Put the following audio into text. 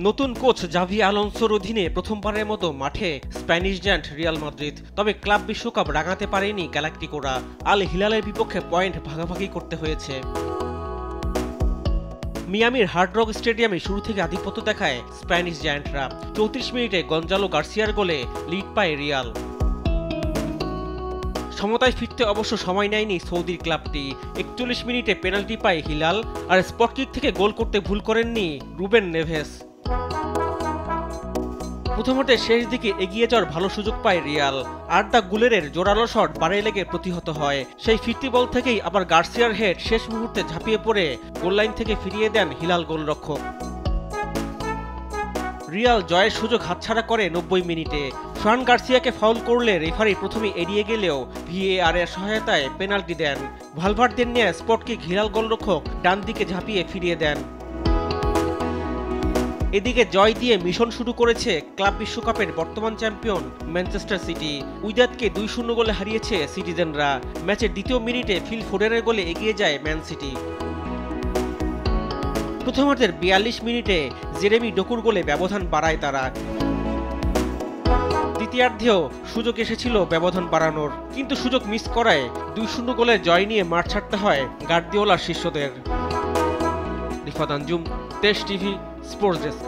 নতুন coach Xavi আলোনসোর অধীনে প্রথমবারের মতো মাঠে স্প্যানিশ জায়ান্ট রিয়াল মাদ্রিদ। তবে ক্লাব বিশ্বকাপ রাঙাতে পারেনি গ্যালাক্টিকোরা। আল হিলালের বিপক্ষে পয়েন্ট ভাগাভাগি করতে হয়েছে। মিয়ামির হার্ড রক স্টেডিয়ামে শুরু থেকে আধিপত্য দেখায় স্প্যানিশ জায়ান্টরা। 34 মিনিটে গঞ্জালো গার্সিয়ার গোলে লিড পায় রিয়াল। সমতায় ফিরতে অবশ্য সময় নেয়নি সৌদির ক্লাবটি। 41 মিনিটে পেনাল্টি পায় হিলাল, আর স্পট কিক থেকে গোল করতে ভুল করেননি রুবেন নেভেস। প্রথমতে শেষ দিকে এগিয়ে যাওয়ার ভালো সুযোগ পায় রিয়াল। আর্দা গুলেরের জোরালো শট বারে লেগে প্রতিহত হয়। সেই ফিরতি বল থেকেই আবার গার্সিয়ার হেড শেষ মুহূর্তে ঝাঁপিয়ে পড়ে গোললাইন থেকে ফিরিয়ে দেন হিলাল গোলরক্ষক। রিয়াল জয়ের সুযোগ হাতছাড়া করে 90 মিনিটে। ফ্রান গার্সিয়াকে ফাউল করলে রেফারি প্রথমে এড়িয়ে গেলেও ভিএআর এর সহায়তায় পেনাল্টি দেন। ভালভার্দের নিয়ে স্পট কিক হিলাল গোলরক্ষক ডান দিকে ঝাঁপিয়ে ফিরিয়ে দেন। এদিকে জয় দিয়ে মিশন শুরু করেছে ক্লাব বিশ্বকাপের বর্তমান চ্যাম্পিয়ন ম্যানচেস্টার সিটি। উইদাদকে 2-0 গোলে হারিয়েছে সিটিজেনরা। ম্যাচের দ্বিতীয় মিনিটে ফিল ফোডেনের গোলে এগিয়ে যায় ম্যান সিটি। প্রথমার্ধের 42 মিনিটে জেরেমি ডোকুর গোলে ব্যবধান বাড়ায় তারা। দ্বিতীয়ার্ধেও সুযোগ এসেছিল ব্যবধান বাড়ানোর, কিন্তু সুযোগ মিস করায় 2-0 গোলের জয় নিয়ে মাঠ ছাড়তে হয় গার্দিওলার শিষ্যদের। রিফাত আঞ্জুম, দেশ টিভি, স্পোর্টস ডেস্ক।